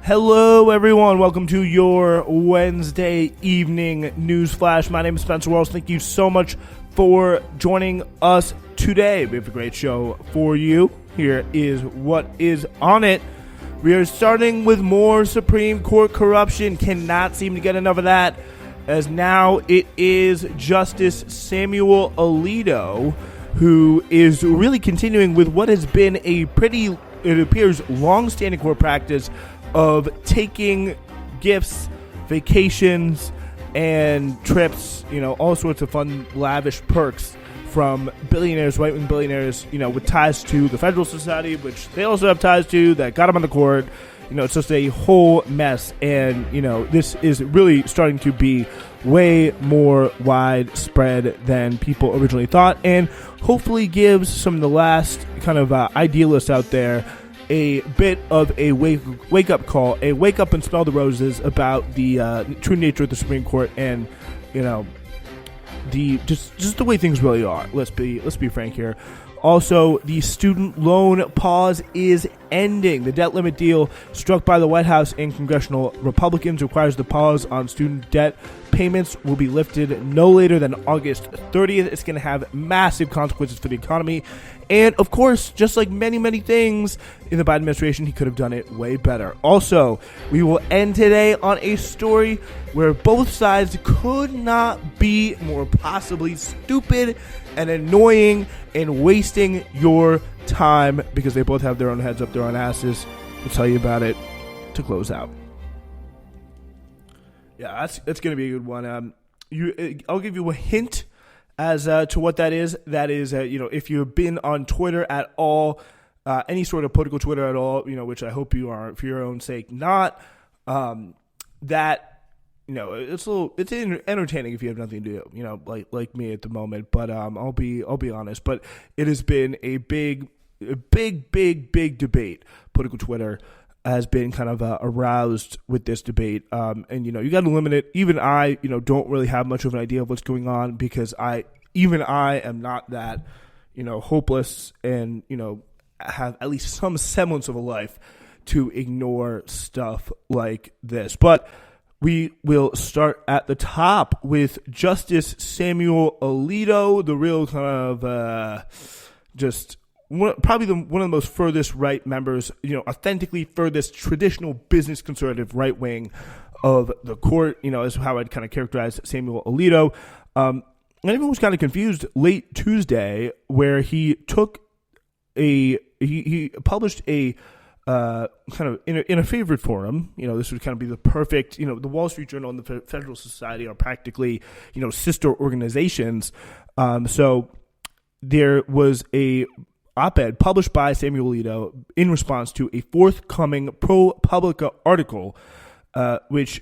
Hello, everyone. Welcome to your Wednesday evening news flash. My name is Spencer Wells. Thank you so much for joining us today. We have a great show for you. Here is what is on it. We are starting with more Supreme Court corruption. Cannot seem to get enough of that, as now it is Justice Samuel Alito who is really continuing with what has been a pretty, it appears, long-standing court practice of taking gifts, vacations, and trips, all sorts of fun, lavish perks from billionaires, right-wing billionaires, with ties to the Federal Society, which they also have ties to, that got them on the court. It's just a whole mess, and, this is really starting to be way more widespread than people originally thought, and hopefully gives some of the last kind of idealists out there a bit of a wake-up call, a wake up and smell the roses about the true nature of the Supreme Court and, the just the way things really are. Let's be frank here. Also, the student loan pause is ending. The debt limit deal struck by the White House and congressional Republicans requires the pause on student debt payments will be lifted no later than August 30th. It's going to have massive consequences for the economy. And, of course, just like many, many things in the Biden administration, he could have done it way better. Also, we will end today on a story where both sides could not be more possibly stupid and annoying and wasting your time, because they both have their own heads up their own asses. We'll tell you about it to close out. Yeah, that's going to be a good one. I'll give you a hint as to what that is. That is, if you've been on Twitter at all, any sort of political Twitter at all, which I hope you are for your own sake not, that, it's entertaining if you have nothing to do, like me at the moment. But I'll be honest. But it has been a big debate. Political Twitter has been kind of aroused with this debate, and you got to limit it. Even I, don't really have much of an idea of what's going on, because I am not that, hopeless and have at least some semblance of a life to ignore stuff like this. But we will start at the top with Justice Samuel Alito, the real kind of probably one of the most furthest right members, authentically furthest traditional business conservative right wing of the court, is how I'd kind of characterize Samuel Alito. And everyone was kind of confused late Tuesday, where he took he published a kind of in a favorite forum. This would kind of be the perfect, the Wall Street Journal and the Federal Society are practically, sister organizations. So there was a op-ed published by Samuel Alito in response to a forthcoming ProPublica article, which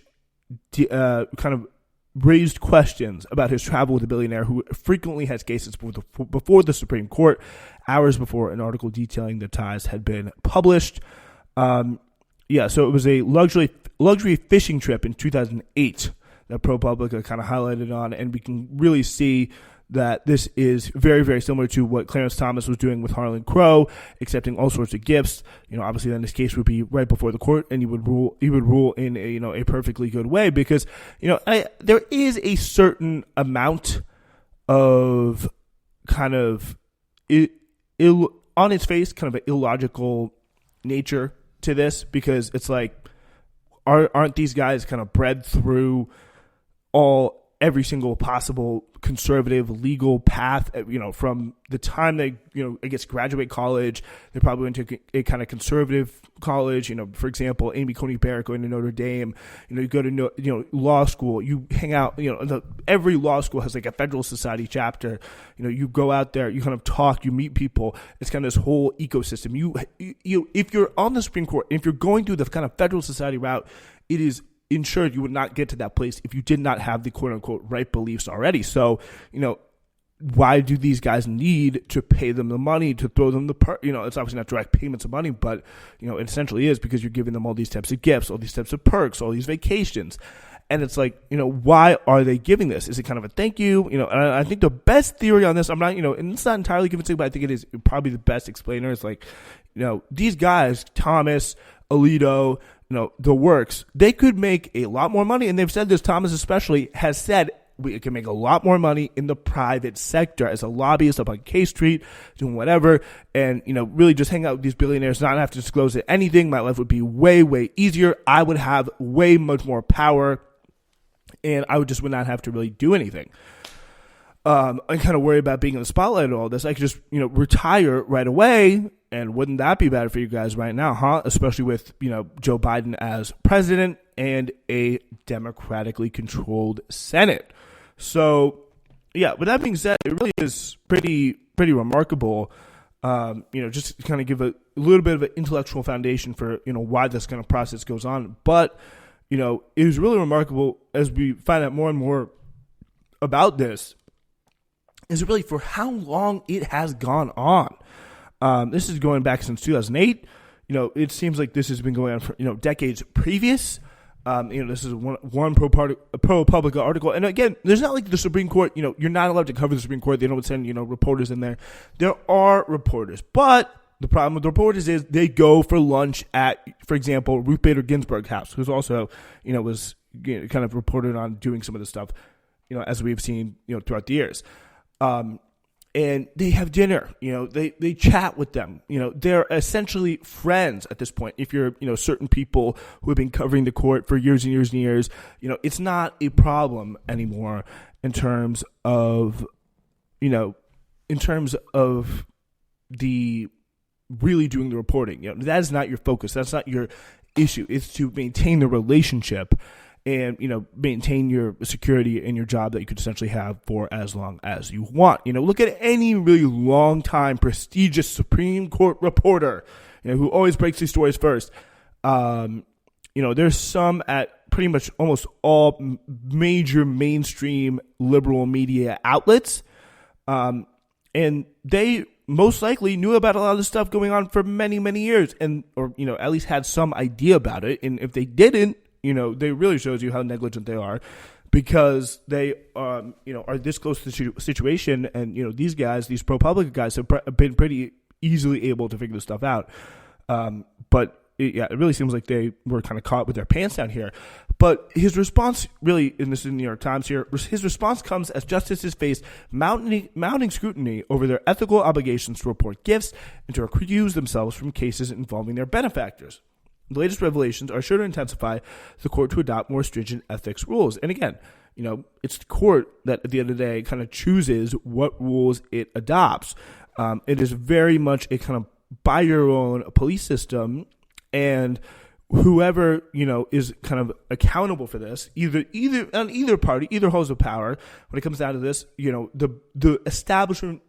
kind of raised questions about his travel with a billionaire who frequently has cases before the Supreme Court, hours before an article detailing the ties had been published. So it was a luxury fishing trip in 2008 that ProPublica kind of highlighted on, and we can really see that this is very, very similar to what Clarence Thomas was doing with Harlan Crow, accepting all sorts of gifts. Obviously then this case would be right before the court, and he would rule in a perfectly good way, because, there is a certain amount of kind of on its face, kind of an illogical nature to this, because it's like, aren't these guys kind of bred through every single possible conservative legal path, from the time they, I guess, graduate college? They probably went to a kind of conservative college, for example, Amy Coney Barrett going to Notre Dame, you go to, law school, you hang out, every law school has like a Federal Society chapter, you go out there, you kind of talk, you meet people. It's kind of this whole ecosystem. You if you're on the Supreme Court, if you're going through the kind of Federal Society route, it is ensured you would not get to that place if you did not have the quote-unquote right beliefs already. So, why do these guys need to pay them the money, to throw them it's obviously not direct payments of money, but, it essentially is, because you're giving them all these types of gifts, all these types of perks, all these vacations. And it's like, why are they giving this? Is it kind of a thank you? And I think the best theory on this, I'm not, and it's not entirely convincing, but I think it is probably the best explainer, is like, these guys, Thomas, Alito, the works, they could make a lot more money. And they've said this, Thomas especially has said, we can make a lot more money in the private sector as a lobbyist up on K Street, doing whatever, and, really just hang out with these billionaires, not have to disclose anything. My life would be way, way easier. I would have way much more power, and I would not have to really do anything. I kind of worry about being in the spotlight and all this. I could just, retire right away, and wouldn't that be bad for you guys right now, huh? Especially with, Joe Biden as president and a democratically controlled Senate. So, yeah, with that being said, it really is pretty remarkable, just to kind of give a little bit of an intellectual foundation for, why this kind of process goes on. But, it is really remarkable as we find out more and more about this, is really for how long it has gone on. This is going back since 2008. It seems like this has been going on for, decades previous. This is one ProPublica article. And again, there's not like the Supreme Court, you're not allowed to cover the Supreme Court. They don't send, reporters in there. There are reporters. But the problem with the reporters is they go for lunch at, for example, Ruth Bader Ginsburg's house, who's also, was kind of reported on doing some of this stuff, as we've seen, throughout the years. And they have dinner, they chat with them, they're essentially friends at this point. If you're, certain people who have been covering the court for years and years and years, it's not a problem anymore in terms of, the really doing the reporting. That is not your focus. That's not your issue. It's to maintain the relationship and, maintain your security in your job that you could essentially have for as long as you want. Look at any really long-time, prestigious Supreme Court reporter, who always breaks these stories first. There's some at pretty much almost all major mainstream liberal media outlets. And they most likely knew about a lot of this stuff going on for many, many years or at least had some idea about it. And if they didn't, they really shows you how negligent they are, because they, are this close to the situation. And, these guys, these ProPublica guys have been pretty easily able to figure this stuff out. But it really seems like they were kind of caught with their pants down here. But his response really, and this is in the New York Times here, his response comes as justices face mounting scrutiny over their ethical obligations to report gifts and to recuse themselves from cases involving their benefactors. The latest revelations are sure to intensify the court to adopt more stringent ethics rules. And again, it's the court that at the end of the day kind of chooses what rules it adopts. It is very much a kind of by your own police system, and whoever, is kind of accountable for this, either on either party, either holds the power when it comes down to this, the establishments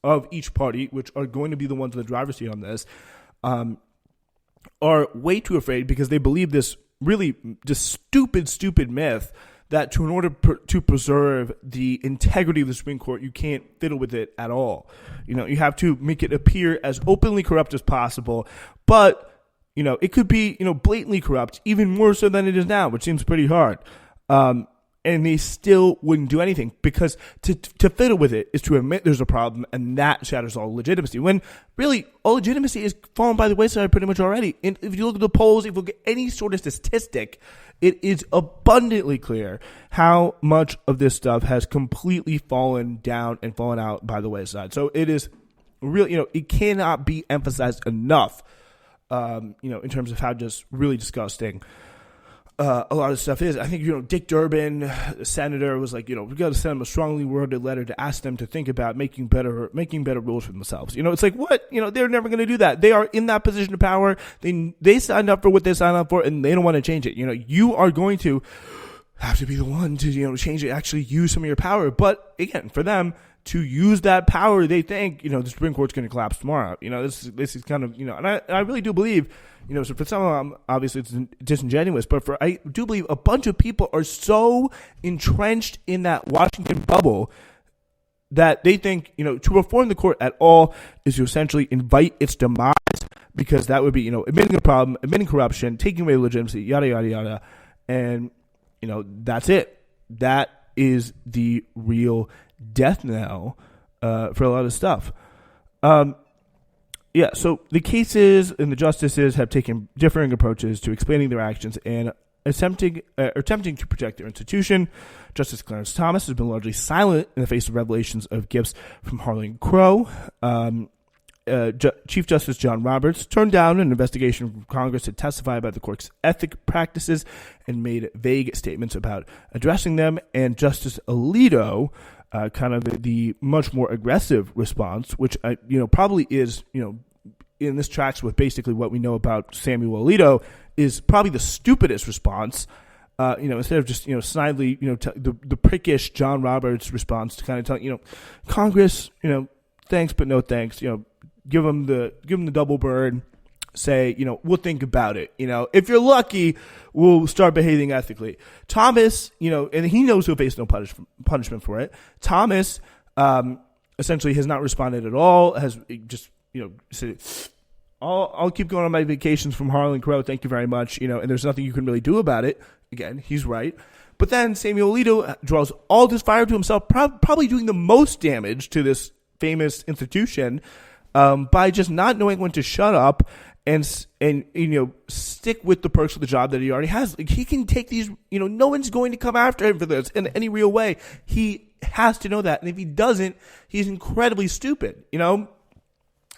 of each party, which are going to be the ones in the driver's seat on this, are way too afraid because they believe this really just stupid myth that in order to preserve the integrity of the Supreme Court, you can't fiddle with it at all. You have to make it appear as openly corrupt as possible, but it could be, blatantly corrupt, even more so than it is now, which seems pretty hard. And they still wouldn't do anything, because to fiddle with it is to admit there's a problem, and that shatters all legitimacy. When really all legitimacy is fallen by the wayside pretty much already. And if you look at the polls, if you look at any sort of statistic, it is abundantly clear how much of this stuff has completely fallen down and fallen out by the wayside. So it is really, it cannot be emphasized enough, in terms of how just really disgusting a lot of stuff is. I think, Dick Durbin, the senator, was like, we got to send them a strongly worded letter to ask them to think about making better rules for themselves. It's like, what? They're never going to do that. They are in that position of power. They signed up for what they signed up for, and they don't want to change it. You are going to have to be the one to, change it, actually use some of your power. But again, for them to use that power, they think, the Supreme Court's going to collapse tomorrow. This is kind of, and I really do believe, so for some of them, obviously it's disingenuous, but I do believe a bunch of people are so entrenched in that Washington bubble that they think, to reform the court at all is to essentially invite its demise, because that would be, admitting a problem, admitting corruption, taking away legitimacy, yada, yada, yada. And, that's it. That is the real death knell for a lot of stuff. So the cases and the justices have taken differing approaches to explaining their actions and attempting to protect their institution. Justice Clarence Thomas has been largely silent in the face of revelations of gifts from Harlan Crow. Chief Justice John Roberts turned down an investigation from Congress to testify about the court's ethic practices and made vague statements about addressing them. And Justice Alito, kind of the much more aggressive response, which probably is in this tracks with basically what we know about Samuel Alito, is probably the stupidest response. Instead of just snidely the prickish John Roberts response to kind of tell Congress thanks but no thanks, give them the double bird, say we'll think about it, if you're lucky we'll start behaving ethically. Thomas, and he knows he'll face no punishment for it. Thomas essentially has not responded at all, has just said, I'll keep going on my vacations from Harlan Crow, thank you very much, and there's nothing you can really do about it. Again, he's right. But then Samuel Alito draws all this fire to himself, probably doing the most damage to this famous institution by just not knowing when to shut up and stick with the perks of the job that he already has. Like, he can take these, no one's going to come after him for this in any real way. He has to know that. And if he doesn't, he's incredibly stupid,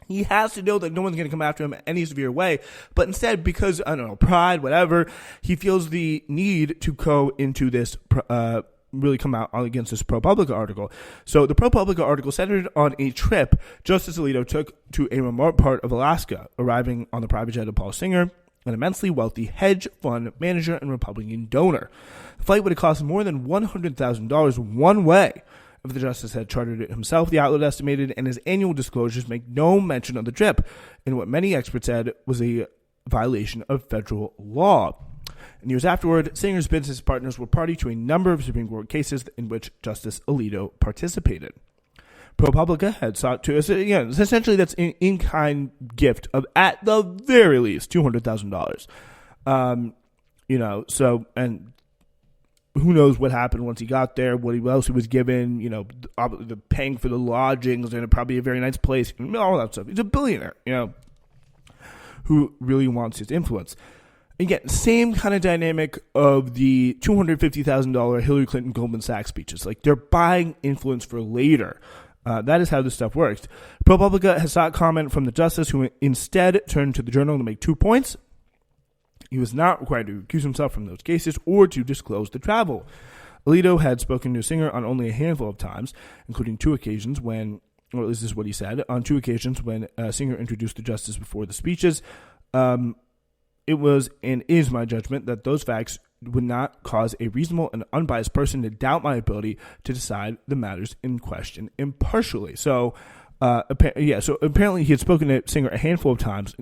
He has to know that no one's going to come after him in any severe way. But instead, because, pride, whatever, he feels the need to go into this, really come out against this ProPublica article. So the ProPublica article centered on a trip Justice Alito took to a remote part of Alaska, arriving on the private jet of Paul Singer, an immensely wealthy hedge fund manager and Republican donor. The flight would have cost more than $100,000 one way if the justice had chartered it himself, the outlet estimated, and his annual disclosures make no mention of the trip in what many experts said was a violation of federal law. And years afterward, Singer's business partners were party to a number of Supreme Court cases in which Justice Alito participated. ProPublica had sought to, essentially that's an in-kind gift of, at the very least, $200,000. And who knows what happened once he got there, what else he was given, the paying for the lodgings, and probably a very nice place, all that stuff. He's a billionaire, who really wants his influence. Again, same kind of dynamic of the $250,000 Hillary Clinton Goldman Sachs speeches. Like, they're buying influence for later. That is how this stuff works. ProPublica has sought comment from the justice, who instead turned to the Journal to make 2 points. He was not required to recuse himself from those cases or to disclose the travel. Alito had spoken to Singer on only a handful of times, including 2 occasions when, or at least this is what he said, on 2 occasions when Singer introduced the justice before the speeches. It was and is my judgment that those facts would not cause a reasonable and unbiased person to doubt my ability to decide the matters in question impartially. So, apparently he had spoken to Singer a handful of times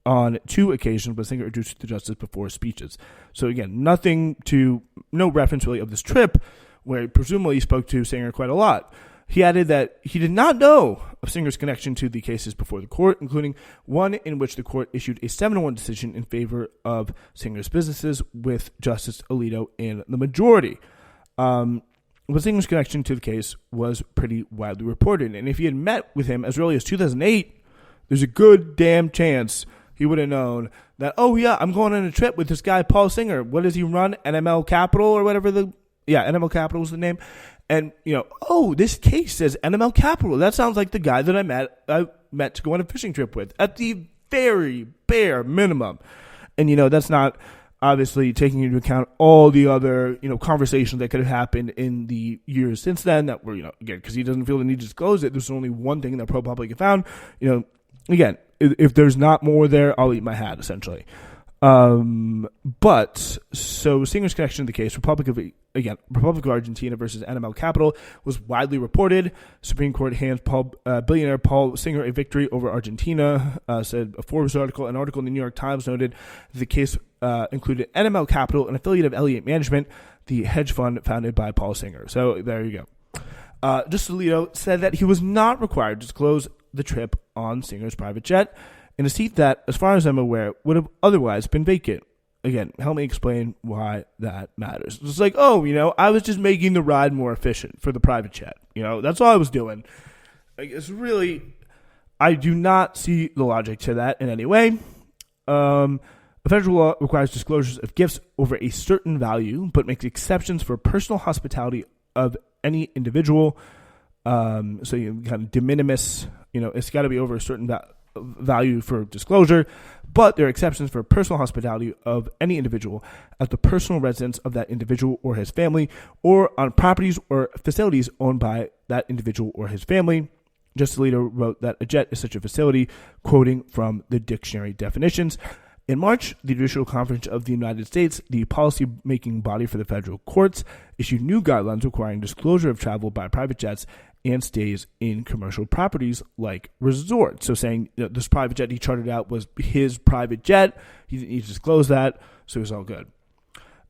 on 2 occasions when Singer introduced the justice before speeches. So again, no reference really of this trip, where presumably he spoke to Singer quite a lot. He added that he did not know of Singer's connection to the cases before the court, including one in which the court issued a 7-1 decision in favor of Singer's businesses, with Justice Alito in the majority. But Singer's connection to the case was pretty widely reported, and if he had met with him as early as 2008, there's a good damn chance he would have known that, oh yeah, I'm going on a trip with this guy, Paul Singer. What does he run? NML Capital or whatever NML Capital was the name. And, this case says NML Capital. That sounds like the guy that I met to go on a fishing trip with at the very bare minimum. And, that's not obviously taking into account all the other, conversations that could have happened in the years since then that were, again, because he doesn't feel the need to disclose it. There's only one thing that ProPublica found, again, if there's not more there, I'll eat my hat, essentially. But so Singer's connection to the case, Republic Argentina versus NML Capital, was widely reported. Supreme Court hands billionaire Paul Singer a victory over Argentina, said a Forbes article. An article in the New York Times noted the case included NML Capital, an affiliate of Elliott Management, the hedge fund founded by Paul Singer. So there you go. Justice Alito said that he was not required to disclose the trip on Singer's private jet in a seat that, as far as I'm aware, would have otherwise been vacant. Again, help me explain why that matters. It's like, I was just making the ride more efficient for the private jet. That's all I was doing. Like, it's really, I do not see the logic to that in any way. A federal law requires disclosures of gifts over a certain value, but makes exceptions for personal hospitality of any individual. So you kind of de minimis, it's got to be over a certain value for disclosure, but there are exceptions for personal hospitality of any individual at the personal residence of that individual or his family, or on properties or facilities owned by that individual or his family. Justice Alito wrote that a jet is such a facility, quoting from the dictionary definitions. In March, the Judicial Conference of the United States, the policy-making body for the federal courts, issued new guidelines requiring disclosure of travel by private jets and stays in commercial properties like resorts. So saying this private jet he chartered out was his private jet, he didn't need to disclose that, so it was all good.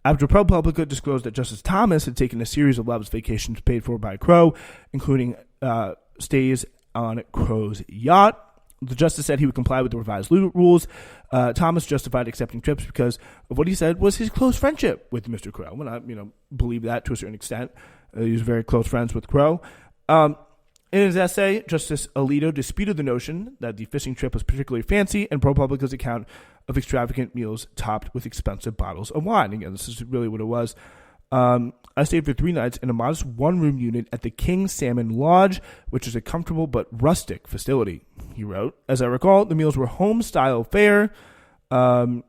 After ProPublica disclosed that Justice Thomas had taken a series of lavish vacations paid for by Crow, including stays on Crow's yacht, the justice said he would comply with the revised rules. Thomas justified accepting trips because of what he said was his close friendship with Mr. Crow. And I, believe that to a certain extent. He was very close friends with Crow. In his essay, Justice Alito disputed the notion that the fishing trip was particularly fancy, and ProPublica's account of extravagant meals topped with expensive bottles of wine. Again, this is really what it was. I stayed for 3 nights in a modest one-room unit at the King Salmon Lodge, which is a comfortable but rustic facility, he wrote. As I recall, the meals were home-style fare. I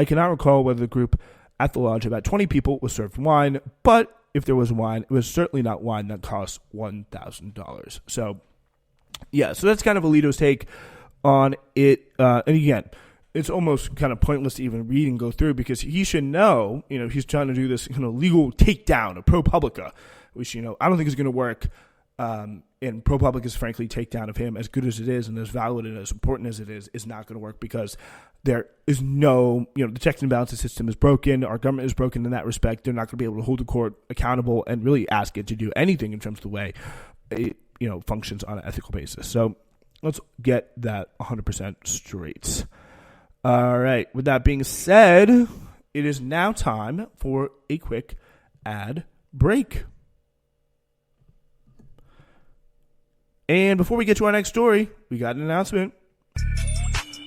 cannot recall whether the group at the lodge, about 20 people, was served wine, but if there was wine, it was certainly not wine that cost $1,000. So, yeah, so that's kind of Alito's take on it. And again, it's almost kind of pointless to even read and go through because he should know, he's trying to do this legal takedown of ProPublica, which, I don't think is going to work. And ProPublica's, frankly, takedown of him, as good as it is and as valid and as important as it is not going to work because there is no, the checks and balances system is broken. Our government is broken in that respect. They're not going to be able to hold the court accountable and really ask it to do anything in terms of the way it, functions on an ethical basis. So let's get that 100% straight. All right. With that being said, it is now time for a quick ad break. And before we get to our next story, we got an announcement.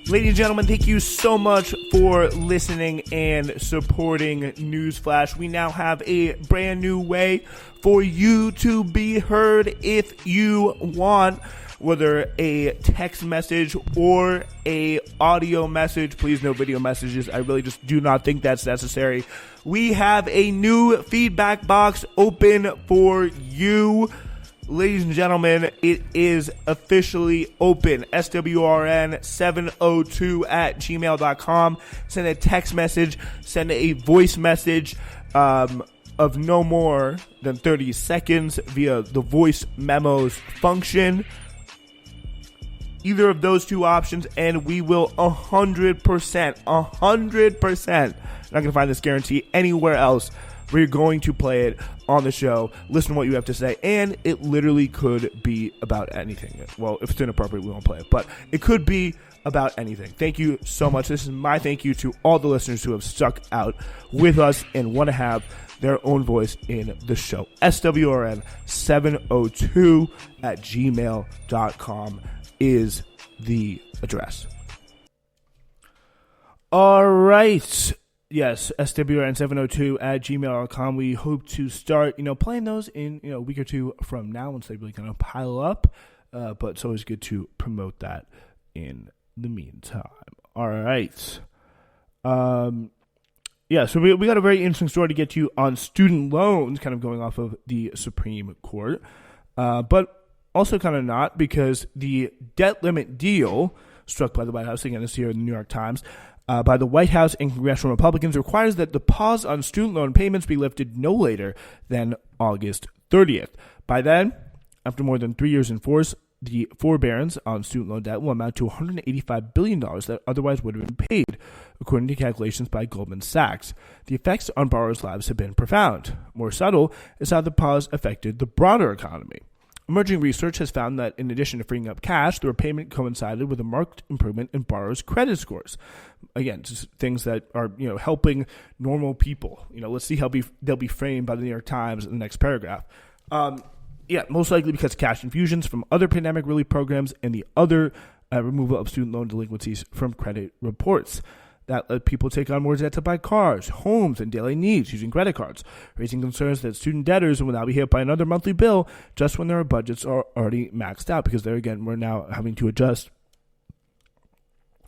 Ladies and gentlemen, thank you so much for listening and supporting Newsflash. We now have a brand new way for you to be heard if you want, whether a text message or a audio message. Please, no video messages. I really just do not think that's necessary. We have a new feedback box open for you. Ladies and gentlemen, it is officially open. SWRN702@gmail.com. Send a text message. Send a voice message of no more than 30 seconds via the voice memos function. Either of those two options, and we will 100%, not going to find this guarantee anywhere else. We're going to play it on the show, listen to what you have to say, and it literally could be about anything. Well, if it's inappropriate, we won't play it, but it could be about anything. Thank you so much. This is my thank you to all the listeners who have stuck out with us and want to have their own voice in the show. SWRN702@gmail.com is the address. All right. Yes, SWRN702@gmail.com. We hope to start, playing those in, a week or two from now once they really kind of pile up. But it's always good to promote that in the meantime. All right. So we got a very interesting story to get to on student loans, kind of going off of the Supreme Court. But also kind of not, because the debt limit deal struck by the White House, again, this year in the New York Times, by the White House and congressional Republicans requires that the pause on student loan payments be lifted no later than August 30th. By then, after more than 3 years in force, the forbearance on student loan debt will amount to $185 billion that otherwise would have been paid, according to calculations by Goldman Sachs. The effects on borrowers' lives have been profound. More subtle is how the pause affected the broader economy. Emerging research has found that in addition to freeing up cash, the repayment coincided with a marked improvement in borrowers' credit scores. Again, just things that are, helping normal people. Let's see how they'll be framed by the New York Times in the next paragraph. Yeah, most likely because cash infusions from other pandemic relief programs and the other removal of student loan delinquencies from credit reports. That let people take on more debt to buy cars, homes, and daily needs using credit cards, raising concerns that student debtors will now be hit by another monthly bill just when their budgets are already maxed out, because there again, we're now having to adjust,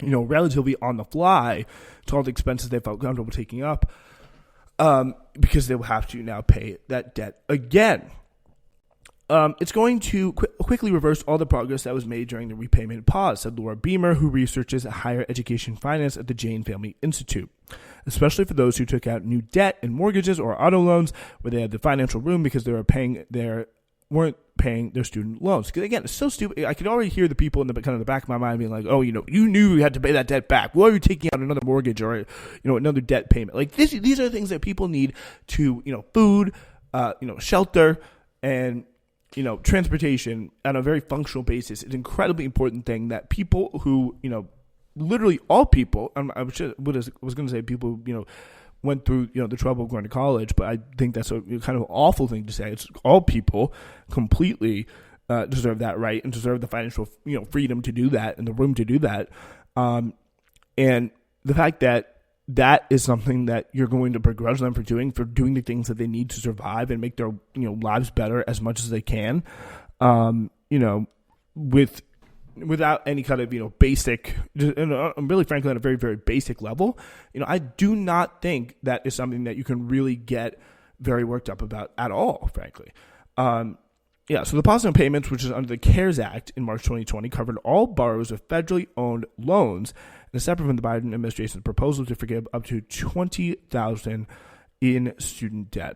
relatively on the fly to all the expenses they felt comfortable taking up, because they will have to now pay that debt again. It's going to quickly reverse all the progress that was made during the repayment pause, said Laura Beamer, who researches higher education finance at the Jane Family Institute, especially for those who took out new debt and mortgages or auto loans where they had the financial room because they weren't paying their student loans. Because again, it's so stupid. I could already hear the people in the kind of the back of my mind being like, "Oh, you knew you had to pay that debt back. Why are you taking out another mortgage or another debt payment?" Like these are things that people need to food, shelter, and transportation on a very functional basis. It's an incredibly important thing that people who, literally all people, I was going to say people, went through, the trouble of going to college, but I think that's a kind of awful thing to say. It's all people completely deserve that right and deserve the financial, freedom to do that and the room to do that. And the fact that is something that you're going to begrudge them for doing the things that they need to survive and make their lives better as much as they can, without any kind of basic, really frankly on a very, very basic level. I do not think that is something that you can really get very worked up about at all, frankly. So the pause on payments, which is under the CARES Act in March 2020, covered all borrowers of federally owned loans, and is separate from the Biden administration's proposal to forgive up to $20,000 in student debt.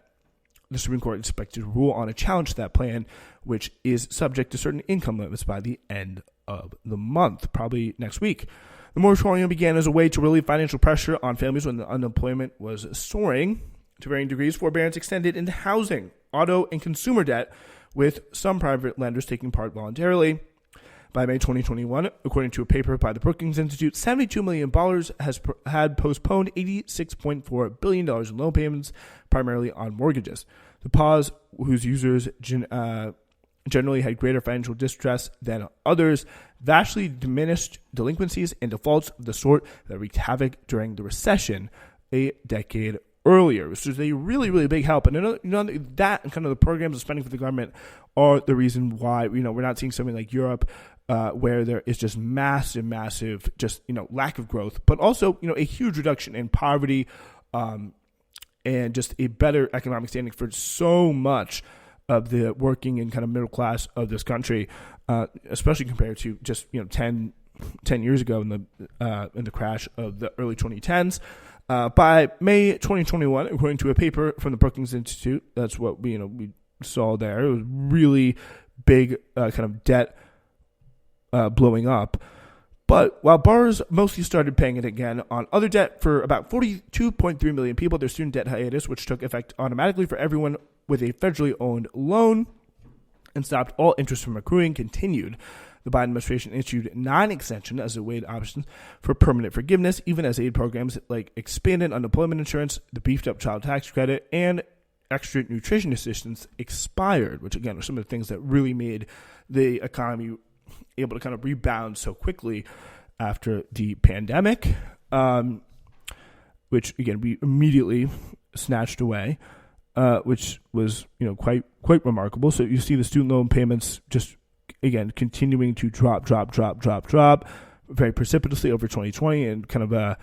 The Supreme Court is expected to rule on a challenge to that plan, which is subject to certain income limits by the end of the month, probably next week. The moratorium began as a way to relieve financial pressure on families when the unemployment was soaring. To varying degrees, forbearance extended into housing, auto, and consumer debt, with some private lenders taking part voluntarily. By May 2021, according to a paper by the Brookings Institute, $72 million had postponed $86.4 billion in loan payments, primarily on mortgages. The pause, whose users generally had greater financial distress than others, vastly diminished delinquencies and defaults of the sort that wreaked havoc during the recession a decade earlier, which is a really, really big help. And that and kind of the programs of spending for the government are the reason why we're not seeing something like Europe, where there is just massive lack of growth, but also a huge reduction in poverty, and just a better economic standing for so much of the working and kind of middle class of this country, especially compared to just 10 years ago in the crash of the early 2010s. By May 2021, according to a paper from the Brookings Institute, that's what we saw there. It was really big kind of debt blowing up. But while borrowers mostly started paying it again on other debt, for about 42.3 million people, their student debt hiatus, which took effect automatically for everyone with a federally owned loan and stopped all interest from accruing, continued. The Biden administration issued 9 extensions as a weighed options for permanent forgiveness, even as aid programs like expanded unemployment insurance, the beefed up child tax credit, and extra nutrition assistance expired, which again are some of the things that really made the economy able to kind of rebound so quickly after the pandemic, which again we immediately snatched away, which was quite remarkable. So you see the student loan payments just again continuing to drop very precipitously over 2020 and kind of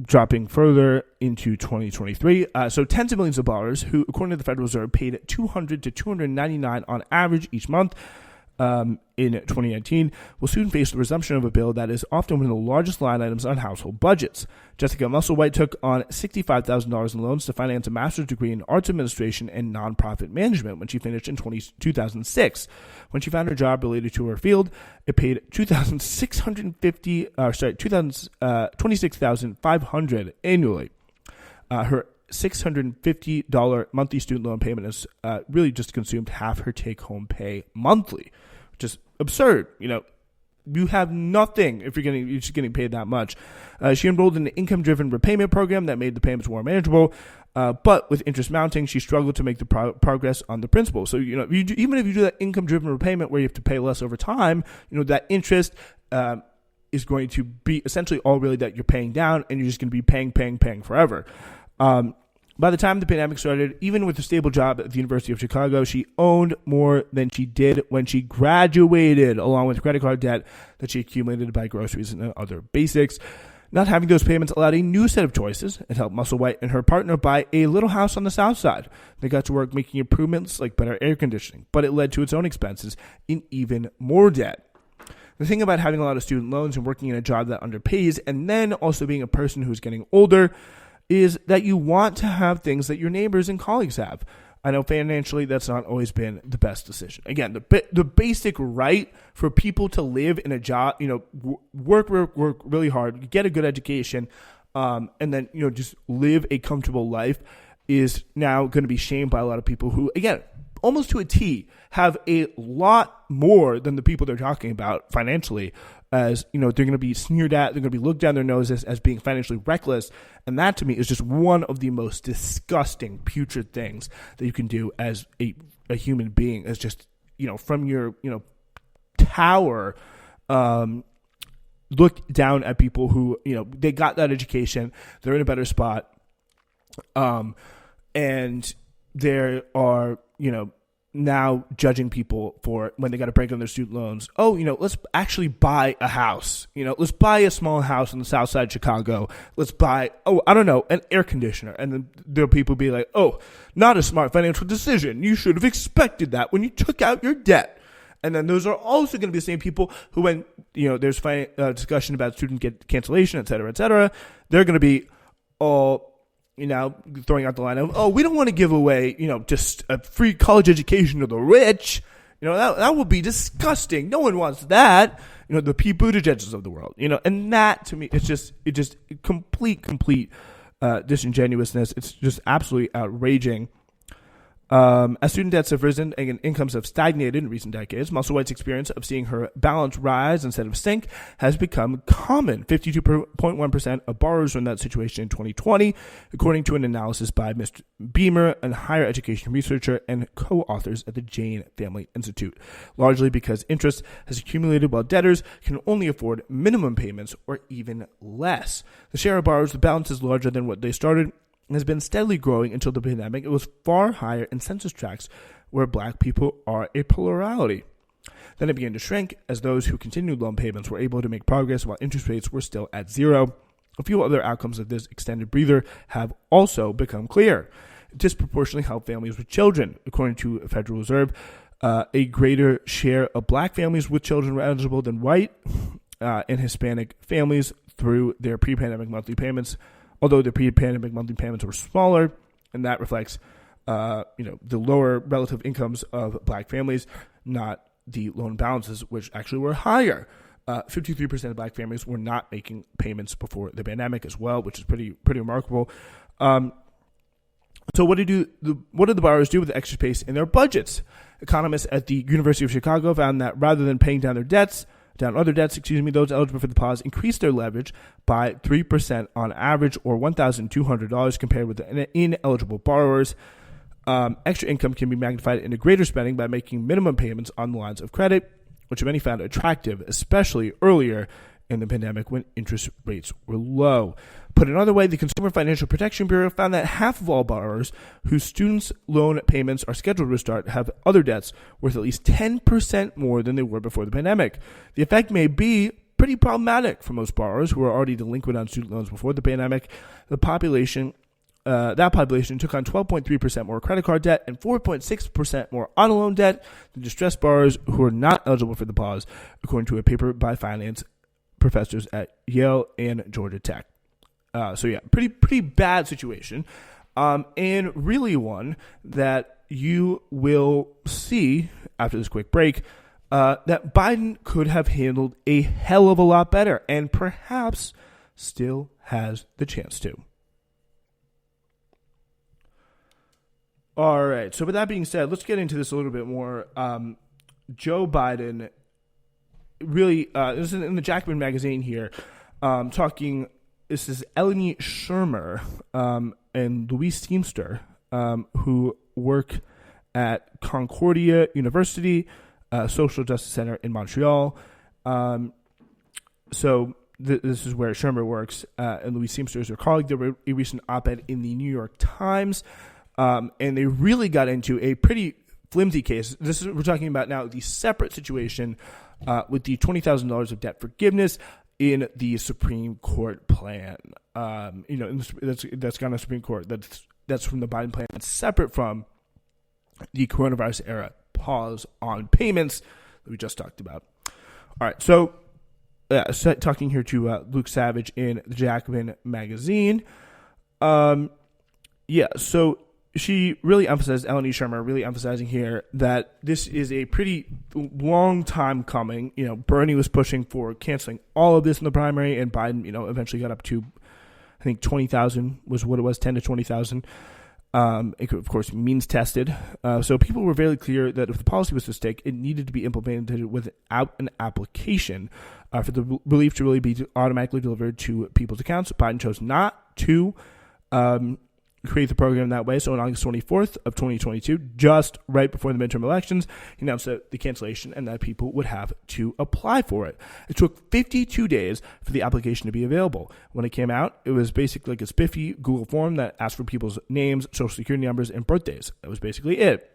dropping further into 2023. So tens of millions of borrowers who, according to the Federal Reserve, paid $200 to $299 on average each month in 2019 will soon face the resumption of a bill that is often one of the largest line items on household budgets. Jessica Musselwhite took on $65,000 in loans to finance a master's degree in arts administration and nonprofit management when she finished in 2006. When she found her job related to her field, it paid $26,500 annually. Her $650 monthly student loan payment has really just consumed half her take-home pay monthly, which is absurd. You have nothing if you're just getting paid that much. She enrolled in an income-driven repayment program that made the payments more manageable. But with interest mounting, she struggled to make the progress on the principal. So, even if you do that income-driven repayment where you have to pay less over time, that interest is going to be essentially all really that you're paying down, and you're just going to be paying forever. By the time the pandemic started, even with a stable job at the University of Chicago, she owned more than she did when she graduated, along with credit card debt that she accumulated by groceries and other basics. Not having those payments allowed a new set of choices and helped Musselwhite and her partner buy a little house on the South Side. They got to work making improvements like better air conditioning, but it led to its own expenses in even more debt. The thing about having a lot of student loans and working in a job that underpays, and then also being a person who's getting older, is that you want to have things that your neighbors and colleagues have. I know financially that's not always been the best decision. Again, the basic right for people to live in a job, work really hard, get a good education, and then, just live a comfortable life is now going to be shamed by a lot of people who, again, almost to a T, have a lot more than the people they're talking about financially. As they're going to be sneered at, they're going to be looked down their noses as being financially reckless, and that to me is just one of the most disgusting, putrid things that you can do as a human being. Is just from your tower, look down at people who they got that education, they're in a better spot, and there are now judging people for when they got to break on their student loans. Oh, let's actually buy a house. Let's buy a small house on the South Side of Chicago. Let's buy, an air conditioner. And then there'll people be like, oh, not a smart financial decision. You should have expected that when you took out your debt. And then those are also going to be the same people who, when there's discussion about student cancellation, et cetera, they're going to be all throwing out the line of, oh, we don't want to give away, just a free college education to the rich. That would be disgusting. No one wants that. The Pete Buttigeg's of the world, and that to me, it's just complete disingenuousness. It's just absolutely outraging. As student debts have risen and incomes have stagnated in recent decades, Musselwhite's experience of seeing her balance rise instead of sink has become common. 52.1% of borrowers were in that situation in 2020, according to an analysis by Mr. Beamer, a higher education researcher and co-authors at the Jane Family Institute, largely because interest has accumulated while debtors can only afford minimum payments or even less. The share of borrowers with balance is larger than what they started, has been steadily growing until the pandemic. It was far higher in census tracts where black people are a plurality. Then it began to shrink as those who continued loan payments were able to make progress while interest rates were still at zero. A few other outcomes of this extended breather have also become clear. It disproportionately helped families with children. According to the Federal Reserve, a greater share of black families with children were eligible than white and Hispanic families through their pre-pandemic monthly payments, although the pre-pandemic monthly payments were smaller, and that reflects, the lower relative incomes of black families, not the loan balances, which actually were higher. 53% of black families were not making payments before the pandemic as well, which is pretty remarkable. So what did the borrowers do with the extra space in their budgets? Economists at the University of Chicago found that rather than paying down other debts, those eligible for the pause increased their leverage by 3% on average, or $1,200 compared with the ineligible borrowers. Extra income can be magnified into greater spending by making minimum payments on the lines of credit, which many found attractive, especially earlier in the pandemic when interest rates were low. Put another way, the Consumer Financial Protection Bureau found that half of all borrowers whose students' loan payments are scheduled to start have other debts worth at least 10% more than they were before the pandemic. The effect may be pretty problematic for most borrowers who are already delinquent on student loans before the pandemic. That population took on 12.3% more credit card debt and 4.6% more auto loan debt than distressed borrowers who are not eligible for the pause, according to a paper by finance professors at Yale and Georgia Tech. Pretty bad situation, and really one that you will see after this quick break that Biden could have handled a hell of a lot better, and perhaps still has the chance to. All right, so with that being said, let's get into this a little bit more. Joe Biden really, this is in the Jackman magazine here, talking, this is Eleni Shermer, and Louise Teamster, who work at Concordia University, Social Justice Center in Montreal. This is where Shermer works, and Louise Teamster is her colleague. There were a recent op-ed in the New York Times, and they really got into a pretty flimsy case. We're talking about now the separate situation with the $20,000 of debt forgiveness in the Supreme Court plan. That's gone to Supreme Court. That's from the Biden plan. It's separate from the coronavirus era pause on payments that we just talked about. All right, so talking here to Luke Savage in the Jacobin magazine. So she really emphasized, Eleni Shermer really emphasizing here that this is a pretty long time coming. Bernie was pushing for canceling all of this in the primary, and Biden, eventually got up to, I think 20,000 was what it was, 10 to 20,000. It could, of course, means tested. So people were very clear that if the policy was to stick, it needed to be implemented without an application for the relief to really be automatically delivered to people's accounts. Biden chose not to create the program that way. So on August 24th of 2022, just right before the midterm elections, he announced the cancellation and that people would have to apply for it. It took 52 days for the application to be available. When it came out, it was basically like a spiffy Google form that asked for people's names, social security numbers, and birthdays. That was basically it.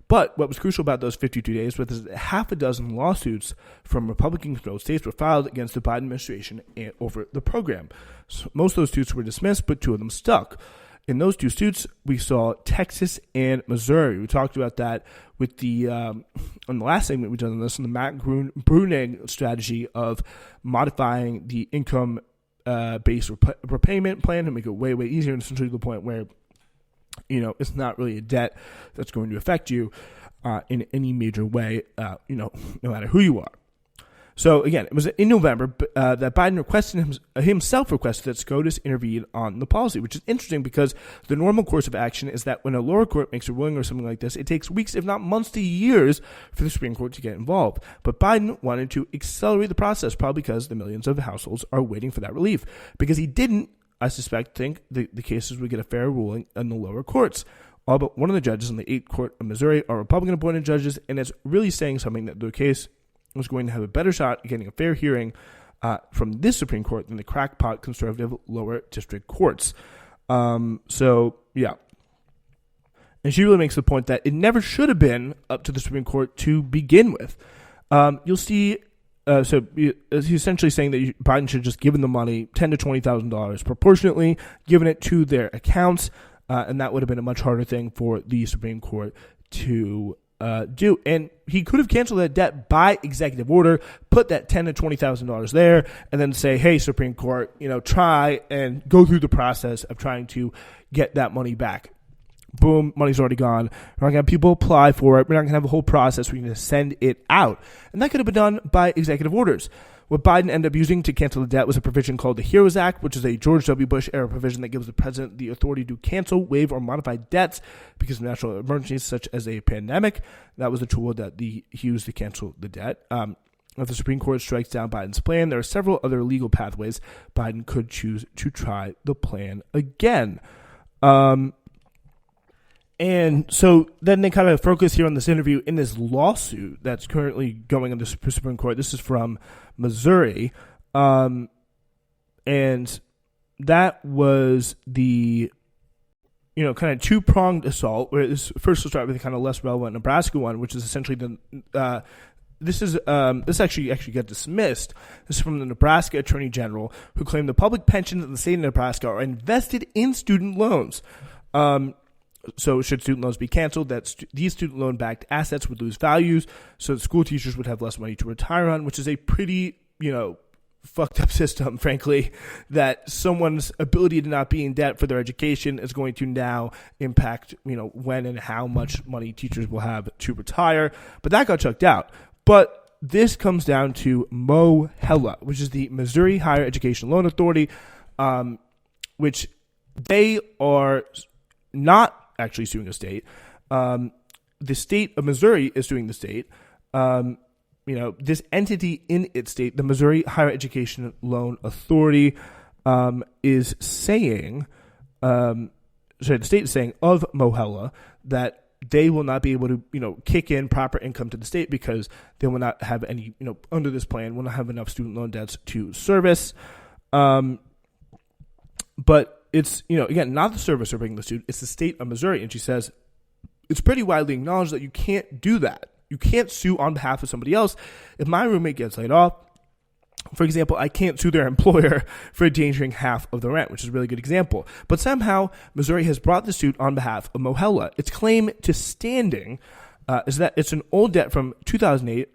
But what was crucial about those 52 days was that half a dozen lawsuits from Republican-controlled states were filed against the Biden administration over the program. So most of those suits were dismissed, but 2 of them stuck. In those 2 suits, we saw Texas and Missouri. We talked about that with the on the last segment we did on this, on the Matt Bruning strategy of modifying the income-based repayment plan to make it way, way easier, and essentially to the point where it's not really a debt that's going to affect you in any major way, no matter who you are. So again, it was in November that Biden himself requested that SCOTUS intervene on the policy, which is interesting because the normal course of action is that when a lower court makes a ruling or something like this, it takes weeks, if not months to years, for the Supreme Court to get involved. But Biden wanted to accelerate the process, probably because the millions of households are waiting for that relief. Because he didn't, I suspect, think the cases would get a fair ruling in the lower courts. All but one of the judges in the 8th Court of Missouri are Republican-appointed judges, and it's really saying something that the case was going to have a better shot at getting a fair hearing from this Supreme Court than the crackpot conservative lower district courts. And she really makes the point that it never should have been up to the Supreme Court to begin with. You'll see, he's essentially saying that Biden should have just given the money, $10,000 to $20,000 proportionately, given it to their accounts, and that would have been a much harder thing for the Supreme Court to do. And he could have canceled that debt by executive order, put that $10,000 to $20,000 there, and then say, hey, Supreme Court, try and go through the process of trying to get that money back. Boom, money's already gone. We're not going to have people apply for it. We're not going to have a whole process. We're going to send it out. And that could have been done by executive orders. What Biden ended up using to cancel the debt was a provision called the HEROES Act, which is a George W. Bush-era provision that gives the president the authority to cancel, waive, or modify debts because of natural emergencies such as a pandemic. That was the tool that he used to cancel the debt. If the Supreme Court strikes down Biden's plan, there are several other legal pathways Biden could choose to try the plan again. And so then they kind of focus here on this interview in this lawsuit that's currently going on the Supreme Court. This is from Missouri. And that was the, kind of two-pronged assault, where this first will start with the kind of less relevant Nebraska one, which is essentially this actually got dismissed. This is from the Nebraska Attorney General, who claimed the public pensions in the state of Nebraska are invested in student loans. So should student loans be canceled, that these student loan-backed assets would lose values, so that school teachers would have less money to retire on, which is a pretty, fucked up system, frankly, that someone's ability to not be in debt for their education is going to now impact, when and how much money teachers will have to retire. But that got chucked out. But this comes down to MOHELA, which is the Missouri Higher Education Loan Authority, which they are not actually suing a state. The state of Missouri is suing the state. This entity in its state, the Missouri Higher Education Loan Authority, is saying the state is saying of Mohella that they will not be able to, kick in proper income to the state because they will not have any, under this plan, will not have enough student loan debts to service. But it's, again, not the servicer bringing the suit, it's the state of Missouri. And she says it's pretty widely acknowledged that you can't do that. You can't sue on behalf of somebody else. If my roommate gets laid off, for example, I can't sue their employer for endangering half of the rent, which is a really good example. But somehow, Missouri has brought the suit on behalf of Mohella. Its claim to standing is that it's an old debt from 2008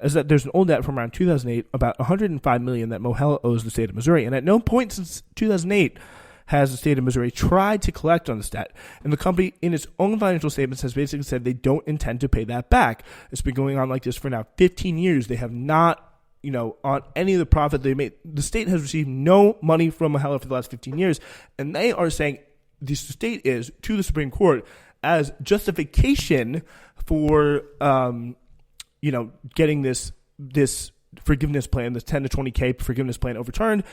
is that there's an old debt from around 2008, about $105 million that Mohella owes the state of Missouri. And at no point since 2008 has the state of Missouri tried to collect on this debt. And the company, in its own financial statements, has basically said they don't intend to pay that back. It's been going on like this for now 15 years. They have not, on any of the profit they made. The state has received no money from Mohella for the last 15 years. And they are saying the state is to the Supreme Court as justification for, getting this forgiveness plan, this 10 to 20K forgiveness plan overturned.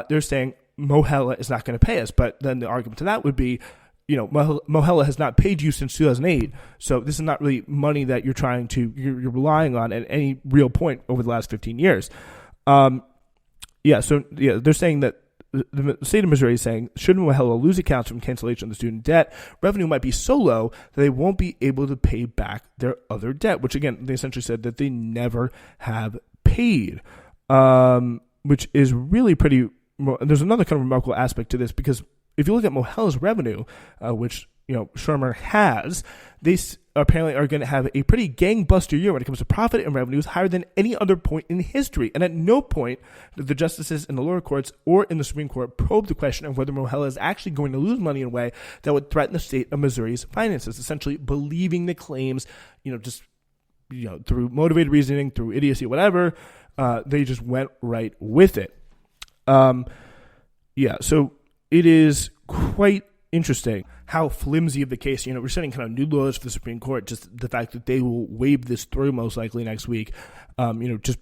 They're saying Mohella is not going to pay us. But then the argument to that would be, Mohella has not paid you since 2008. So this is not really money that you're relying on at any real point over the last 15 years. They're saying that the state of Missouri is saying, should Mohella lose accounts from cancellation of the student debt, revenue might be so low that they won't be able to pay back their other debt, which again, they essentially said that they never have paid, which is really pretty. There's another kind of remarkable aspect to this, because if you look at Mohella's revenue, which Shermer has, they apparently are going to have a pretty gangbuster year when it comes to profit and revenues, higher than any other point in history. And at no point did the justices in the lower courts or in the Supreme Court probe the question of whether Mohella is actually going to lose money in a way that would threaten the state of Missouri's finances, essentially believing the claims, through motivated reasoning, through idiocy, whatever. They just went right with it. So it is quite interesting how flimsy of the case, we're setting kind of new laws for the Supreme Court, just the fact that they will wave this through most likely next week, just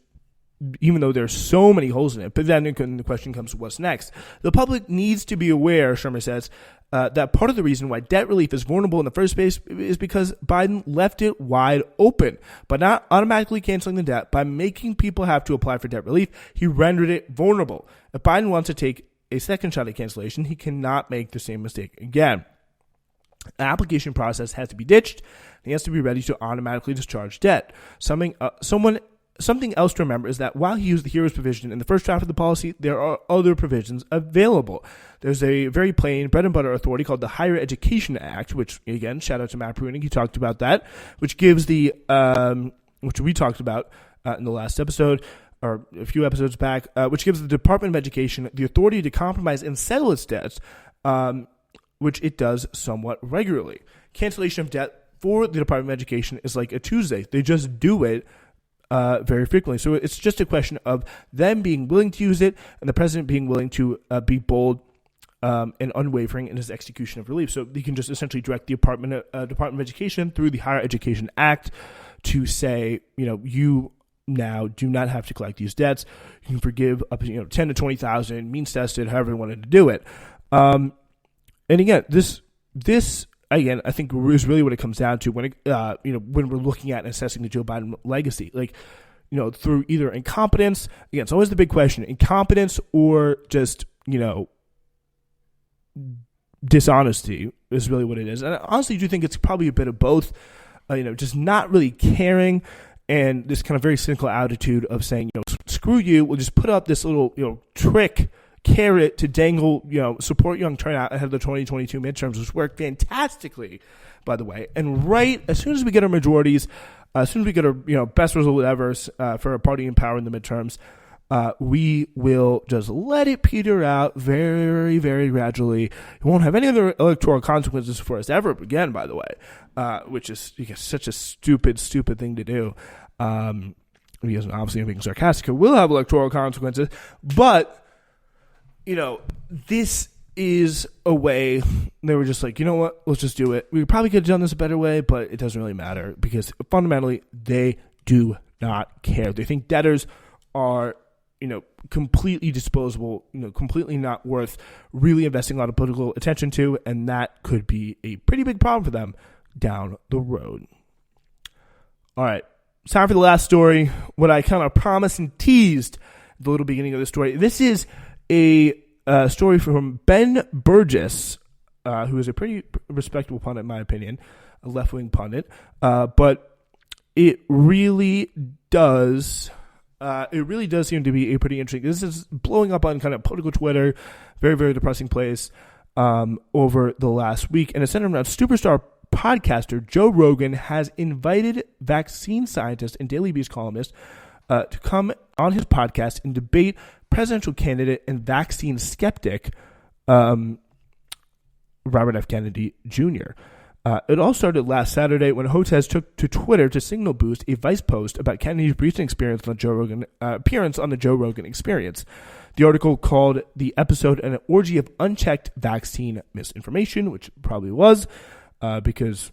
even though there's so many holes in it. But then the question comes, what's next? The public needs to be aware, Shermer says, that part of the reason why debt relief is vulnerable in the first place is because Biden left it wide open. By not automatically canceling the debt, by making people have to apply for debt relief, he rendered it vulnerable. If Biden wants to take a second shot at cancellation, he cannot make the same mistake again. The application process has to be ditched. He has to be ready to automatically discharge debt. Something else to remember is that while he used the heroes provision in the first draft of the policy, there are other provisions available. There's a very plain bread and butter authority called the Higher Education Act, which, again, shout out to Matt Pruning, he talked about that, which gives which we talked about in the last episode, or a few episodes back, which gives the Department of Education the authority to compromise and settle its debts, which it does somewhat regularly. Cancellation of debt for the Department of Education is like a Tuesday. They just do it very frequently. So it's just a question of them being willing to use it and the president being willing to be bold and unwavering in his execution of relief. So he can just essentially direct the Department of Education through the Higher Education Act to say, you now do not have to collect these debts. You can forgive up to 10 to 20,000, means tested, however you wanted to do it. And again, this again, I think is really what it comes down to when when we're looking at and assessing the Joe Biden legacy, through either incompetence. Again, it's always the big question: incompetence or just dishonesty is really what it is. And I honestly do think it's probably a bit of both. Just not really caring, and this kind of very cynical attitude of saying, screw you, we'll just put up this little trick carrot to dangle, support young turnout ahead of the 2022 midterms, which worked fantastically, by the way. And right as soon as we get our majorities, as soon as we get our best result ever for a party in power in the midterms, we will just let it peter out very, very gradually. It won't have any other electoral consequences for us ever again, by the way, which is such a stupid thing to do. Because obviously I'm being sarcastic. It will have electoral consequences, but this is a way they were just like, you know what, let's just do it. We probably could have done this a better way, but it doesn't really matter because fundamentally they do not care. They think debtors are completely disposable, completely not worth really investing a lot of political attention to, and that could be a pretty big problem for them down the road. All right, it's time for the last story, what I kind of promised and teased at the little beginning of the story. This is a story from Ben Burgess, who is a pretty respectable pundit, in my opinion, a left-wing pundit, but it really does seem to be a pretty interesting. This is blowing up on kind of political Twitter, very, very depressing place over the last week. And it's centered around superstar podcaster Joe Rogan has invited vaccine scientist and Daily Beast columnist to come on his podcast and debate presidential candidate and vaccine skeptic Robert F. Kennedy Jr. It all started last Saturday when Hotez took to Twitter to signal boost a Vice post about Kennedy's recent experience on the Joe Rogan appearance on the Joe Rogan Experience. The article called the episode an orgy of unchecked vaccine misinformation, which it probably was, because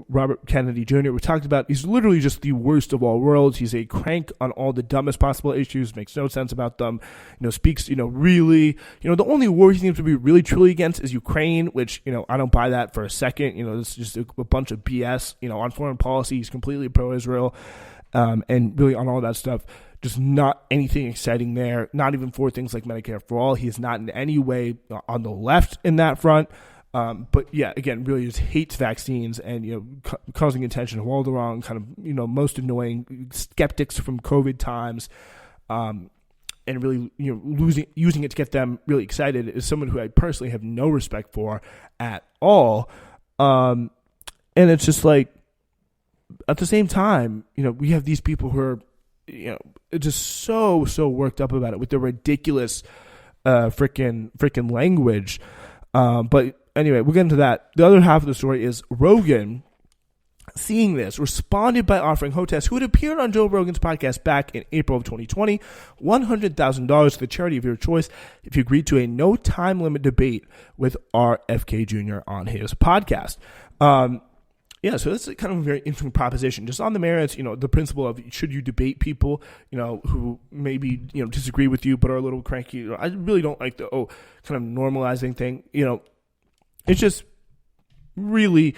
Robert Kennedy Jr. we talked about, he's literally just the worst of all worlds. He's a crank on all the dumbest possible issues, makes no sense about them, speaks, really, the only war he seems to be really truly against is Ukraine, which, I don't buy that for a second. It's just a bunch of BS, on foreign policy. He's completely pro-Israel, and really on all that stuff, just not anything exciting there, not even for things like Medicare for All. He is not in any way on the left in that front. But yeah, again, really just hates vaccines and, causing attention to all the wrong kind of, most annoying skeptics from COVID times, and really, using it to get them really excited is someone who I personally have no respect for at all. And it's just like, at the same time, we have these people who are, just so worked up about it with the ridiculous, freaking language. But anyway, we'll get into that. The other half of the story is Rogan, seeing this, responded by offering Hotez, who had appeared on Joe Rogan's podcast back in April of 2020, $100,000 to the charity of your choice if you agreed to a no time limit debate with RFK Jr. on his podcast. So that's kind of a very interesting proposition. Just on the merits, the principle of should you debate people, who maybe, disagree with you but are a little cranky. I really don't like the kind of normalizing thing. It's just really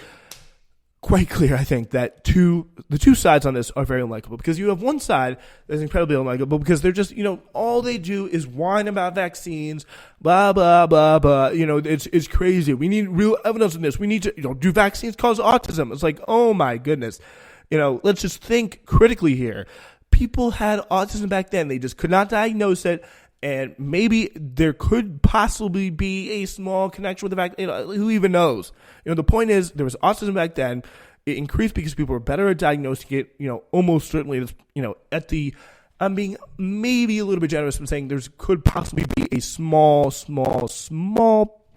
quite clear, I think, that the two sides on this are very unlikable, because you have one side that's incredibly unlikable because they're just, all they do is whine about vaccines, blah, blah, blah, blah. It's crazy. We need real evidence in this. We need to, do vaccines cause autism? It's like, oh my goodness. Let's just think critically here. People had autism back then. They just could not diagnose it. And maybe there could possibly be a small connection with the vaccine. Who even knows? The point is, there was autism back then. It increased because people were better at diagnosing it. Almost certainly, I'm being maybe a little bit generous in saying there could possibly be a small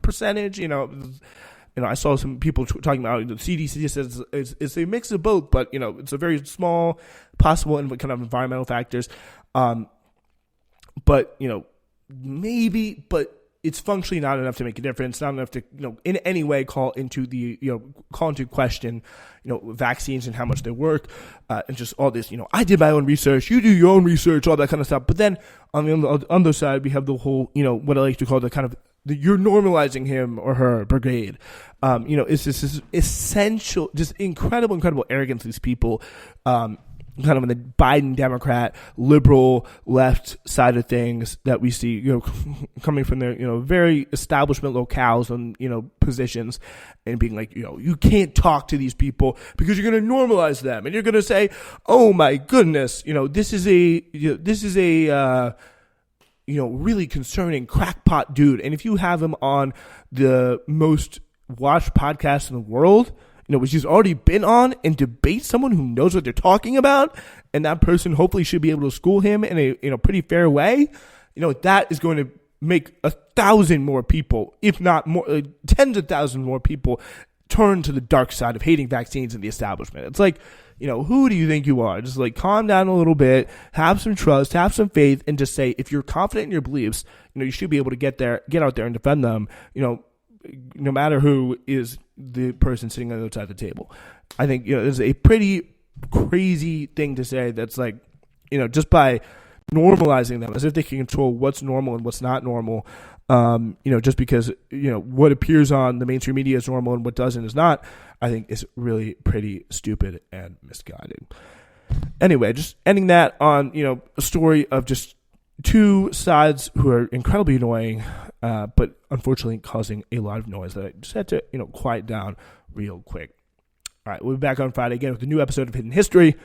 percentage. I saw some people talking about the CDC says it's a mix of both, but it's a very small possible kind of environmental factors. But, maybe, but it's functionally not enough to make a difference, not enough to, in any way call into question, vaccines and how much they work, and just all this, I did my own research, you do your own research, all that kind of stuff. But then on the other side, we have the whole, what I like to call the kind of, you're normalizing him or her brigade. It's this essential, just incredible arrogance of these people, kind of in the Biden Democrat liberal left side of things that we see, coming from their, very establishment locales and, positions, and being like, you can't talk to these people because you're going to normalize them. And you're going to say, oh my goodness, this is a really concerning crackpot dude. And if you have him on the most watched podcast in the world, which he's already been on, and debate someone who knows what they're talking about, and that person hopefully should be able to school him in a pretty fair way, that is going to make 1,000 more people, if not more, tens of thousands more people turn to the dark side of hating vaccines and the establishment. It's like, who do you think you are? Just like calm down a little bit, have some trust, have some faith, and just say, if you're confident in your beliefs, you should be able to get out there and defend them, no matter who is the person sitting on the other side of the table. I think, it's a pretty crazy thing to say that's like, just by normalizing them as if they can control what's normal and what's not normal. Just because, what appears on the mainstream media is normal and what doesn't is not, I think is really pretty stupid and misguided. Anyway, just ending that on, a story of just two sides who are incredibly annoying, but unfortunately causing a lot of noise that I just had to, quiet down real quick. All right, we'll be back on Friday again with a new episode of Hidden History.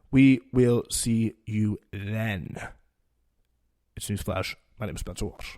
We will see you then. It's Newsflash. My name is Spencer Walsh.